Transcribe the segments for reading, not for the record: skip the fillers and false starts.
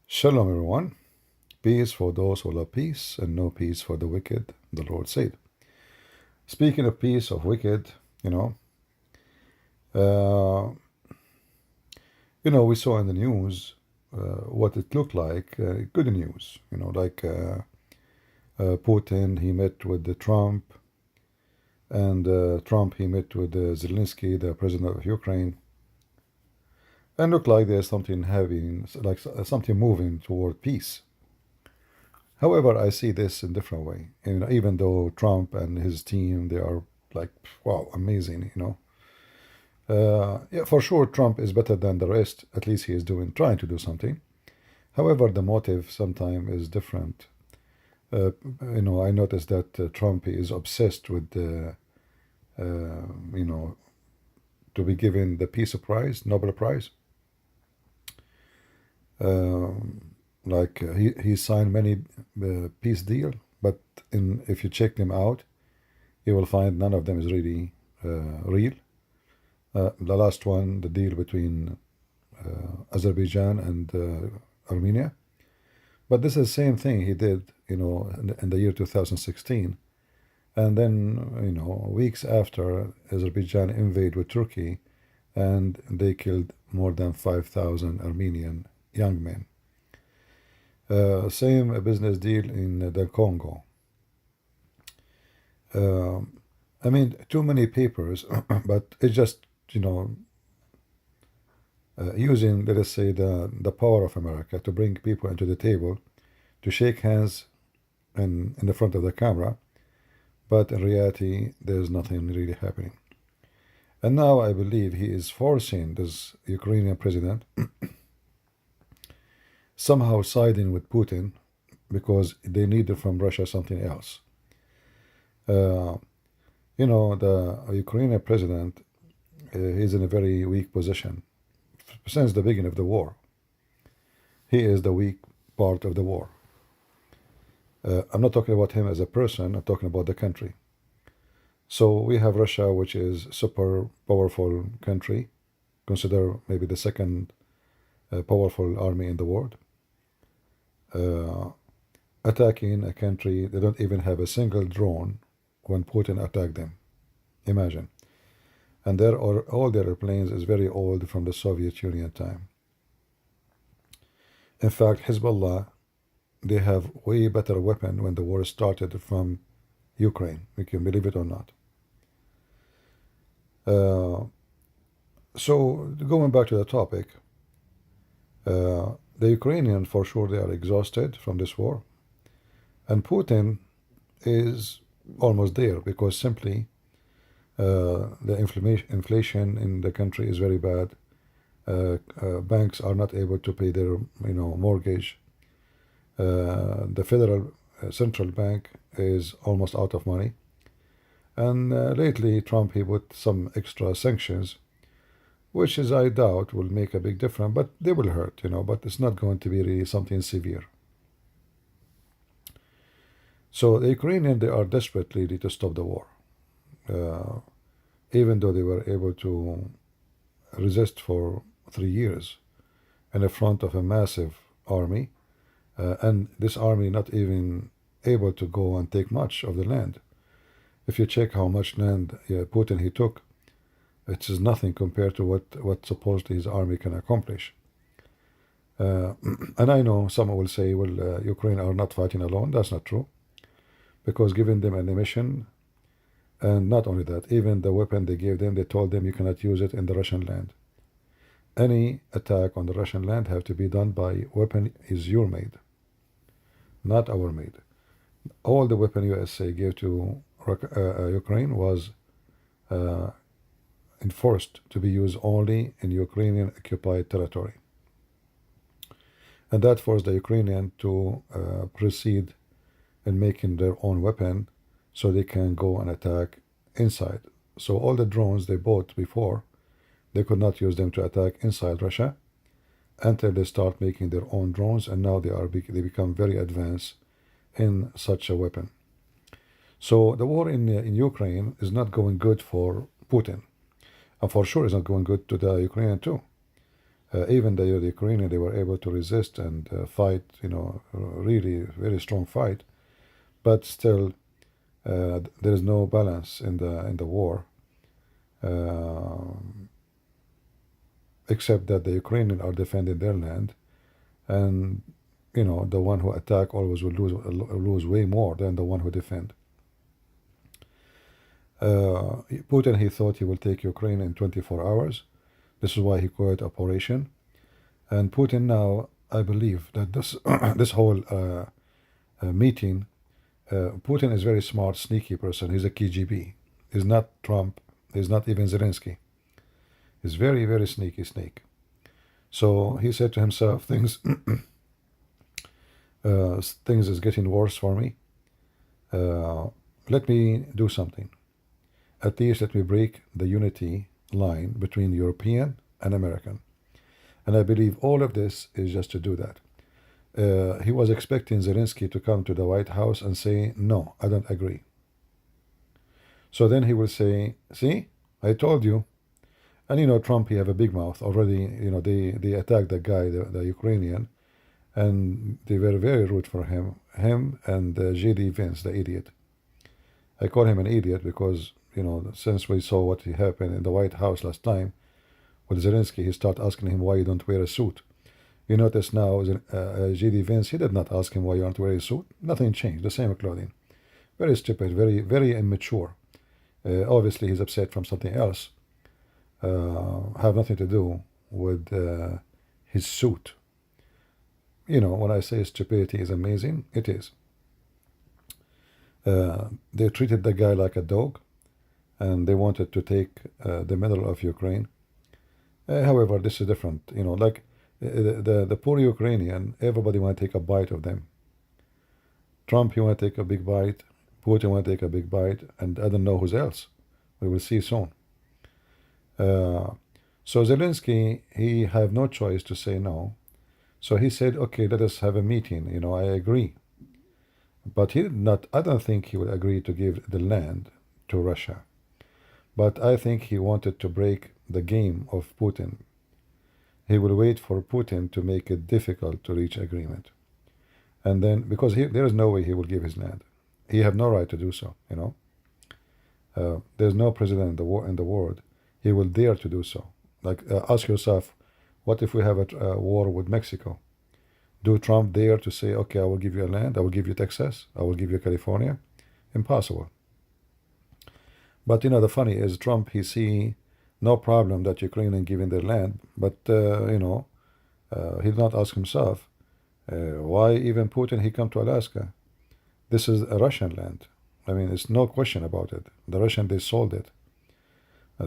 Shalom, everyone. Peace for those who love peace, and no peace for the wicked, the Lord said. Speaking of peace of wicked, you know, uh, we saw in the news what it looked like. Good news, like Putin, he met with the Trump, and Trump, he met with Zelensky, the president of Ukraine, and looked like there's something having, like something moving toward peace. However, I see this in a different way. And even though Trump and his team, they are like, wow, amazing. Yeah, for sure, Trump is better than the rest. At least he is trying to do something. However, the motive sometimes is different. I noticed that Trump is obsessed with you know, to be given the Peace Prize, Nobel Prize. Like he signed many peace deal, but if you check them out, you will find none of them is really real. The last one, the deal between Azerbaijan and Armenia. But this is the same thing he did, in the year 2016. And then, weeks after, Azerbaijan invaded with Turkey, and they killed more than 5,000 Armenian young men. Same business deal in the Congo. I mean, too many papers, but it's just, using, let us say, the power of America to bring people into the table, to shake hands in the front of the camera, but in reality, there's nothing really happening. And now I believe he is forcing this Ukrainian president somehow siding with Putin because they needed from Russia something else. The Ukrainian president is in a very weak position since the beginning of the war. He is the weak part of the war. I'm not talking about him as a person, I'm talking about the country. So we have Russia, which is super powerful country, consider maybe the second powerful army in the world. Attacking a country, they don't even have a single drone when Putin attacked them. Imagine. And all their airplanes is very old from the Soviet Union time. In fact, Hezbollah, they have way better weapon when the war started from Ukraine. We can believe it or not. So going back to the topic, the Ukrainians, for sure, they are exhausted from this war. And Putin is almost there because simply the inflation in the country is very bad. Banks are not able to pay their mortgage. The federal central bank is almost out of money. And lately Trump, he put some extra sanctions, which is, I doubt, will make a big difference, but they will hurt, but it's not going to be really something severe. So the Ukrainians, they are desperately ready to stop the war. Even though they were able to resist for 3 years in the front of a massive army, and this army not even able to go and take much of the land. If you check how much land Putin he took, it is nothing compared to what supposedly his army can accomplish. And I know some will say, well, Ukraine are not fighting alone. That's not true, because giving them ammunition, and not only that, even the weapon they gave them, they told them you cannot use it in the Russian land. Any attack on the Russian land have to be done by weapon is your made, not our made. All the weapon USA gave to Ukraine was enforced to be used only in Ukrainian occupied territory. And that forced the Ukrainian to proceed in making their own weapon so they can go and attack inside. So all the drones they bought before, they could not use them to attack inside Russia until they start making their own drones, and now they become very advanced in such a weapon. So the war in Ukraine is not going good for Putin, and for sure it's not going good to the Ukrainian too. Even the Ukrainians, they were able to resist and fight, really very strong fight. But still, there is no balance in the war, except that the Ukrainians are defending their land, and the one who attack always will lose way more than the one who defend. Putin, he thought he will take Ukraine in 24 hours. This is why he called it operation. And Putin now, I believe that this this whole meeting, Putin is a very smart, sneaky person. He's a KGB. He's not Trump. He's not even Zelensky. He's very, very sneaky snake. So he said to himself, things is getting worse for me. Let me do something. At least let me break the unity line between European and American. And I believe all of this is just to do that. He was expecting Zelensky to come to the White House and say, no, I don't agree. So then he will say, see, I told you. And Trump, he have a big mouth already. They attacked the guy, the Ukrainian, and they were very rude for him and J.D. Vance, the idiot. I call him an idiot because, since we saw what happened in the White House last time with Zelensky, he started asking him why you don't wear a suit. You notice now, J.D. Vance, he did not ask him why you aren't wearing a suit. Nothing changed, the same clothing. Very stupid, very, very immature. Obviously, he's upset from something else. Have nothing to do with his suit. When I say stupidity is amazing, it is. They treated the guy like a dog, and they wanted to take the middle of Ukraine. However, this is different. Like the poor Ukrainian, everybody want to take a bite of them. Trump, he want to take a big bite. Putin want to take a big bite, and I don't know who's else. We will see soon. So Zelensky, he have no choice to say no. So he said, okay, let us have a meeting. I agree. But he did not, I don't think he would agree to give the land to Russia. But I think he wanted to break the game of Putin. He will wait for Putin to make it difficult to reach agreement. And then, because there is no way he will give his land. He have no right to do so, There's no president in the world. He will dare to do so. Like, ask yourself, what if we have a war with Mexico? Do Trump dare to say, okay, I will give you a land, I will give you Texas, I will give you California? Impossible. But the funny is Trump, he see no problem that Ukrainian giving their land, but he did not ask himself, why even Putin, he come to Alaska? This is a Russian land. I mean, it's no question about it. The Russian, they sold it.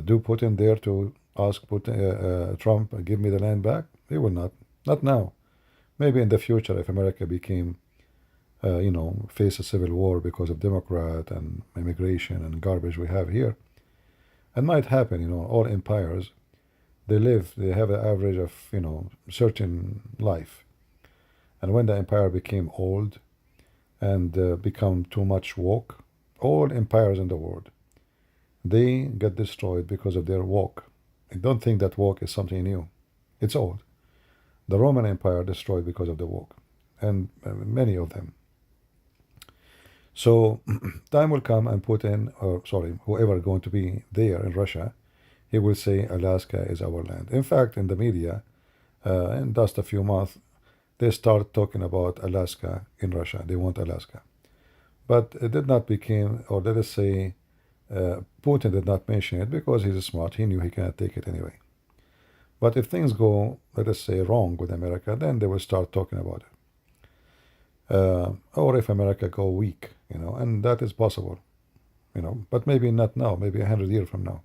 Do Putin dare to ask Trump, give me the land back? He will not. Not now. Maybe in the future, if America became, face a civil war because of Democrat and immigration and garbage we have here. It might happen, all empires, they have an average of, certain life. And when the empire became old and become too much woke, all empires in the world, they get destroyed because of their woke. I don't think that woke is something new. It's old. The Roman Empire destroyed because of the woke, and many of them. So time will come and Putin, whoever going to be there in Russia, he will say Alaska is our land. In fact, in the media, in just a few months, they start talking about Alaska in Russia. They want Alaska. But it did not become, or let us say, Putin did not mention it because he's smart. He knew he cannot take it anyway. But if things go, let us say, wrong with America, then they will start talking about it. Or if America go weak, and that is possible, but maybe not now, maybe 100 years from now.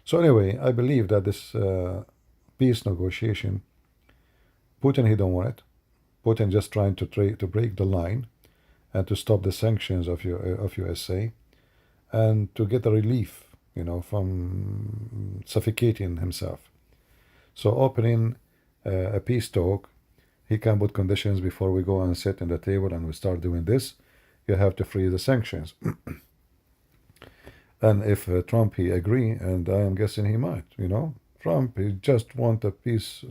So anyway, I believe that this peace negotiation, Putin, he don't want it. Putin just trying to break the line and to stop the sanctions of USA and to get a relief, from suffocating himself. So opening a peace talk, he can put conditions before we go and sit at the table and we start doing this. You have to free the sanctions. And if Trump he agree, and I am guessing he might, Trump he just want a peace,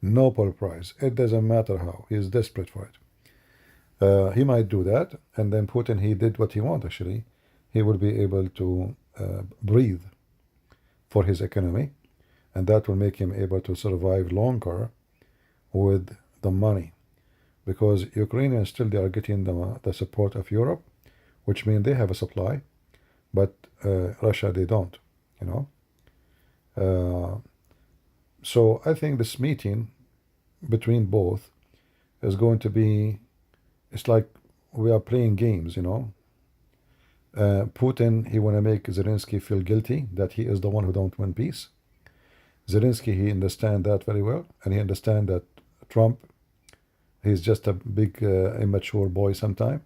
Nobel Prize. It doesn't matter how. He is desperate for it. He might do that, and then Putin he did what he want actually. He will be able to breathe for his economy, and that will make him able to survive longer with the money, because Ukrainians still they are getting the support of Europe, which means they have a supply, but Russia they don't, you know. So I think this meeting between both is going to be, it's like we are playing games, Putin, he want to make Zelensky feel guilty that he is the one who don't win peace. Zelensky, he understand that very well, and he understand that Trump, he's just a big immature boy sometime,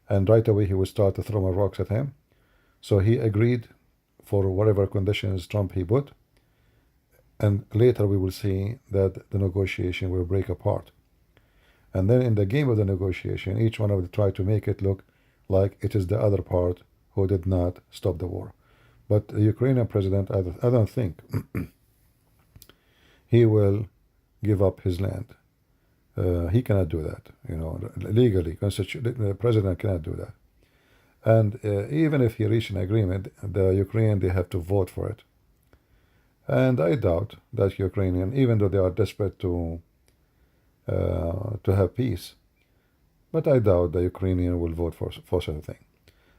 and right away he will start to throw rocks at him. So he agreed for whatever conditions Trump he put, and later we will see that the negotiation will break apart. And then in the game of the negotiation, each one of them try to make it look like it is the other part who did not stop the war. But the Ukrainian president, I don't think he will give up his land. He cannot do that, legally. The president cannot do that. And even if he reach an agreement, the Ukrainian, they have to vote for it. And I doubt that Ukrainian, even though they are desperate to have peace, but I doubt the Ukrainian will vote for such a thing.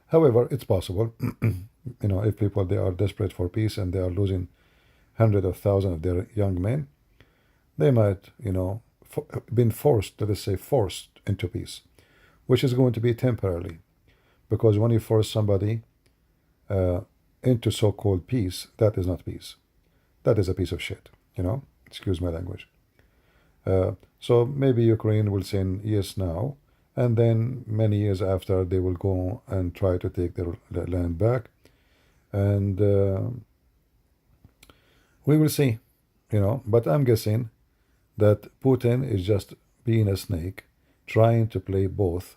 However, it's possible, if people, they are desperate for peace and they are losing hundreds of thousands of their young men, they might, been forced, let us say, forced into peace, which is going to be temporarily. Because when you force somebody into so-called peace, that is not peace. That is a piece of shit, excuse my language. So maybe Ukraine will say yes now, and then many years after they will go and try to take their land back. And we will see, but I'm guessing that Putin is just being a snake, trying to play both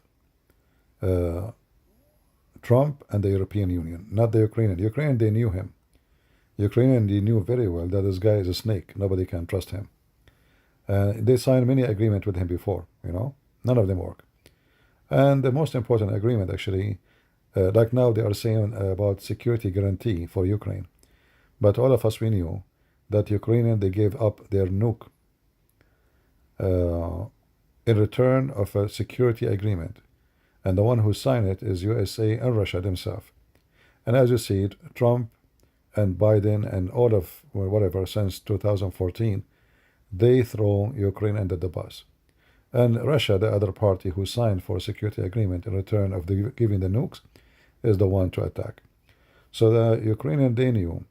Trump and the European Union, not the Ukrainian. The Ukrainian, they knew him. Ukrainian, they knew very well that this guy is a snake. Nobody can trust him. They signed many agreements with him before, none of them work. And the most important agreement, actually, like now they are saying about security guarantee for Ukraine. But all of us, we knew that Ukrainian, they gave up their nuke in return of a security agreement. And the one who signed it is USA and Russia themselves. And as you see it, Trump and Biden and all of whatever since 2014, they throw Ukraine under the bus. And Russia, the other party who signed for a security agreement in return of giving the nukes, is the one to attack. So the Ukrainian, they knew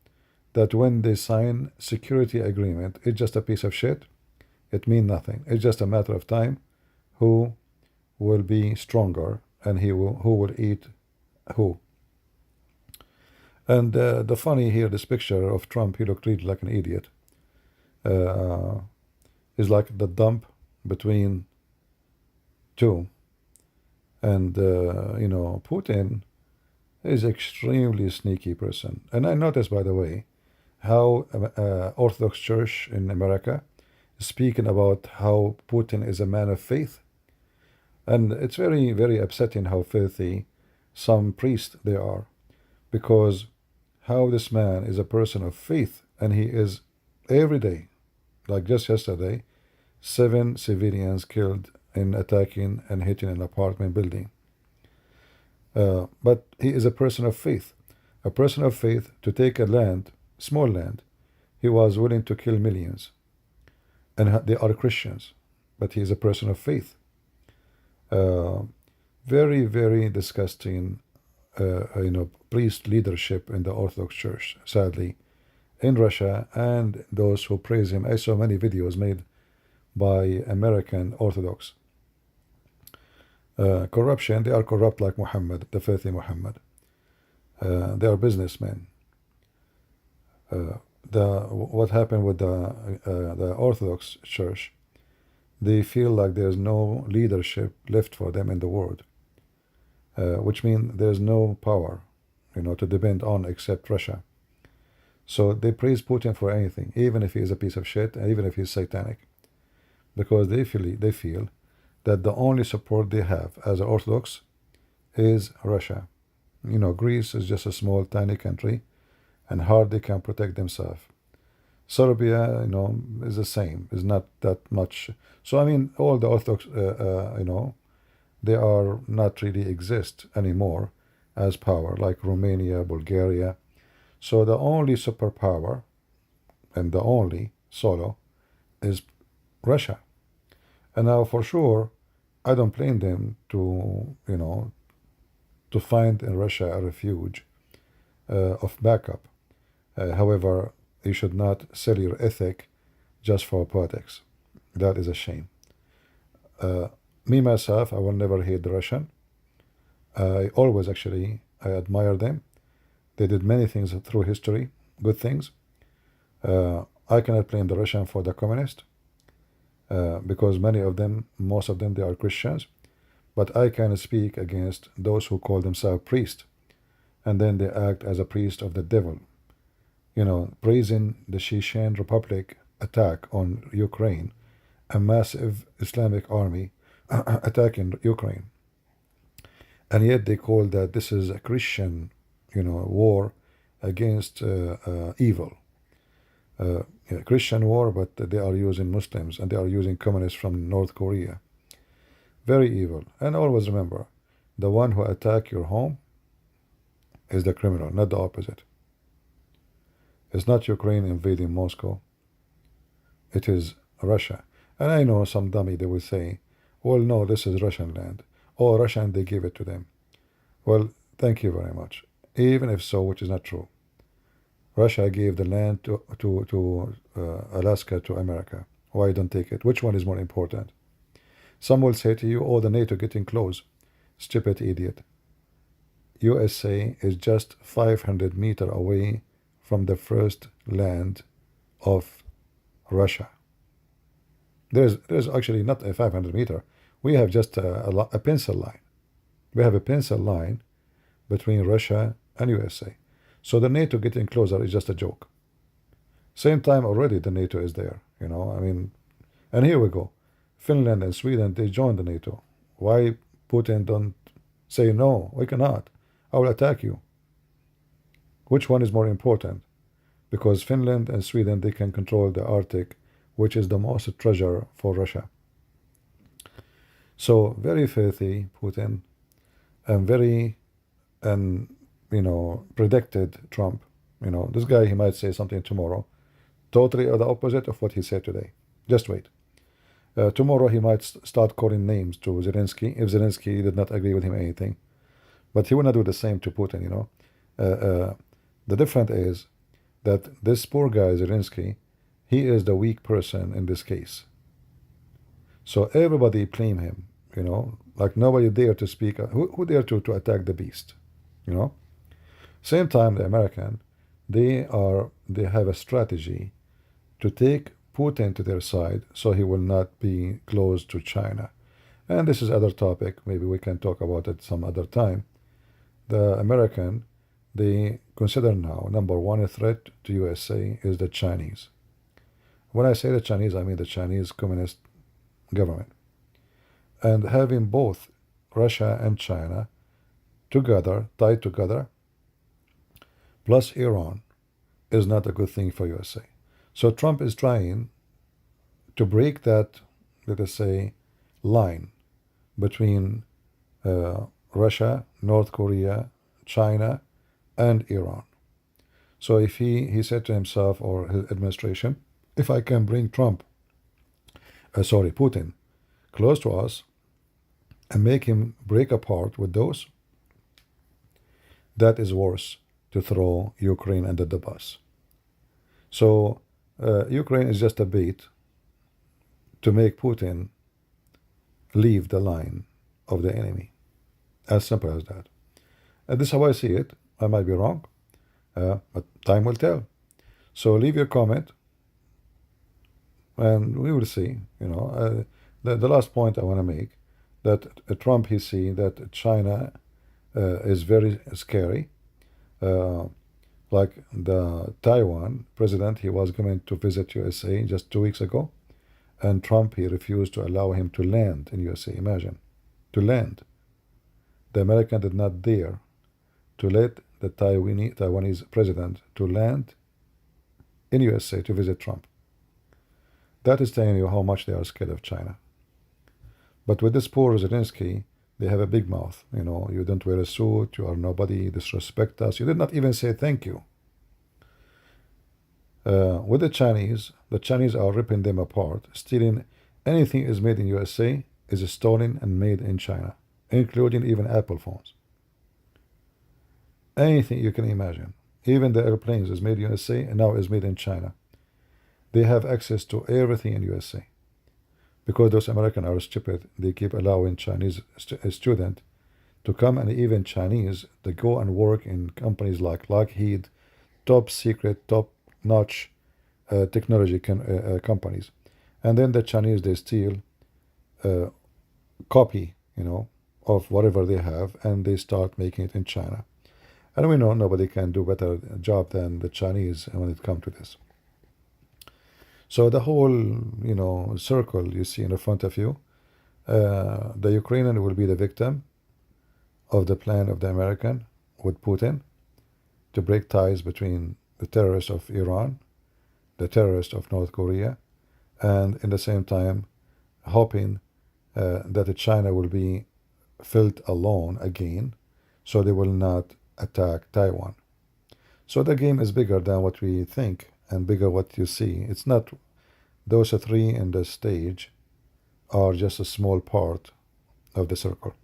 that when they sign security agreement, it's just a piece of shit. It means nothing. It's just a matter of time who will be stronger and who will eat who. And the funny here, this picture of Trump, he looked really like an idiot. Is like the dump between two. And, Putin is extremely sneaky person. And I noticed, by the way, how Orthodox Church in America is speaking about how Putin is a man of faith. And it's very, very upsetting how filthy some priests they are. Because how this man is a person of faith, and he is every day, like just yesterday, 7 civilians killed in attacking and hitting an apartment building. But he is a person of faith. A person of faith, to take a land, small land, he was willing to kill millions. And they are Christians, but he is a person of faith. Very, very disgusting, priest leadership in the Orthodox Church, sadly, in Russia, and those who praise him. I saw many videos made by American Orthodox. Corruption, they are corrupt like Muhammad, the filthy Muhammad. They are businessmen. What happened with the Orthodox Church, they feel like there's no leadership left for them in the world, which means there's no power. to depend on except Russia. So they praise Putin for anything, even if he is a piece of shit, and even if he's satanic, because they feel that the only support they have as Orthodox is Russia. Greece is just a small, tiny country, and hardly can protect themselves. Serbia, is the same, is not that much. So I mean, all the Orthodox, they are not really exist anymore as power, like Romania, Bulgaria. So the only superpower, and the only solo, is Russia. And now for sure, I don't blame them to find in Russia a refuge of backup. However, you should not sell your ethic just for politics. That is a shame. Me, myself, I will never hate the Russian. I always I admire them. They did many things through history, good things. I cannot blame the Russian for the communist, because most of them, they are Christians. But I can speak against those who call themselves priests, and then they act as a priest of the devil, praising the Chechen Republic attack on Ukraine, a massive Islamic army attacking Ukraine. And yet they call that this is a Christian, war against evil. Christian war, but they are using Muslims, and they are using communists from North Korea. Very evil. And always remember, the one who attack your home is the criminal, not the opposite. It's not Ukraine invading Moscow. It is Russia. And I know some dummy, they will say, well, no, this is Russian land. Oh, Russian, they give it to them. Well, thank you very much. Even if so, which is not true. Russia gave the land to Alaska to America. Why don't take it? Which one is more important? Some will say to you, oh, the NATO getting close. Stupid idiot. USA is just 500 meters away from the first land of Russia. There's actually not a 500 meter. We have just a pencil line. We have a pencil line between Russia and USA. So the NATO getting closer is just a joke. Same time already the NATO is there, and here we go. Finland and Sweden, they joined the NATO. Why Putin don't say, no, we cannot. I will attack you. Which one is more important? Because Finland and Sweden, they can control the Arctic, which is the most treasure for Russia. So very filthy, Putin, and very, predicted Trump. This guy, he might say something tomorrow, totally the opposite of what he said today. Just wait. Tomorrow he might start calling names to Zelensky, if Zelensky did not agree with him anything. But he will not do the same to Putin, The difference is that this poor guy, Zelensky, he is the weak person in this case. So everybody blame him, like nobody dare to speak. Who dare to attack the beast, Same time, the American, they have a strategy to take Putin to their side so he will not be close to China. And this is other topic. Maybe we can talk about it some other time. The American, they consider now number one threat to USA is the Chinese. When I say the Chinese, I mean the Chinese Communist government. And having both Russia and China together, tied together, plus Iran, is not a good thing for USA. So Trump is trying to break that, let us say, line between Russia, North Korea, China, and Iran. So if he said to himself or his administration, if I can bring Putin, close to us and make him break apart with those, that is worse to throw Ukraine under the bus. So Ukraine is just a bait to make Putin leave the line of the enemy. As simple as that. And this is how I see it. I might be wrong, but time will tell. So leave your comment, and we will see. The last point I want to make, that Trump, he see that China is very scary, Uh, like the Taiwan president, he was going to visit USA just 2 weeks ago, and Trump, he refused to allow him to land in USA. Imagine, to land. The American did not dare to let the Taiwanese president to land in USA to visit Trump. That is telling you how much they are scared of China. But with this poor Zelensky, they have a big mouth. You know, you don't wear a suit, you are nobody, disrespect us. You did not even say thank you. With the Chinese are ripping them apart, stealing anything is made in USA is stolen and made in China, including even Apple phones. Anything you can imagine. Even the airplanes is made in USA and now is made in China. They have access to everything in USA. Because those Americans are stupid, they keep allowing Chinese students to come, and even Chinese to go and work in companies like Lockheed, top secret, top notch technology companies. And then the Chinese, they steal, copy, of whatever they have, and they start making it in China. And we know nobody can do better job than the Chinese when it comes to this. So the whole, circle you see in front of you, the Ukrainian will be the victim of the plan of the American with Putin to break ties between the terrorists of Iran, the terrorists of North Korea, and in the same time hoping that China will be felt alone again, so they will not attack Taiwan. So the game is bigger than what we think and bigger what you see. It's not those three in the stage are just a small part of the circle.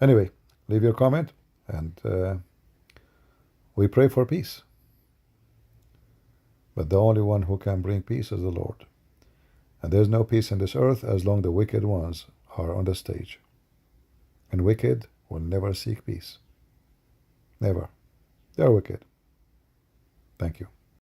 Anyway, leave your comment, and we pray for peace. But the only one who can bring peace is the Lord. And there's no peace in this earth as long as the wicked ones are on the stage. And wicked will never seek peace. Never. They are wicked. Thank you.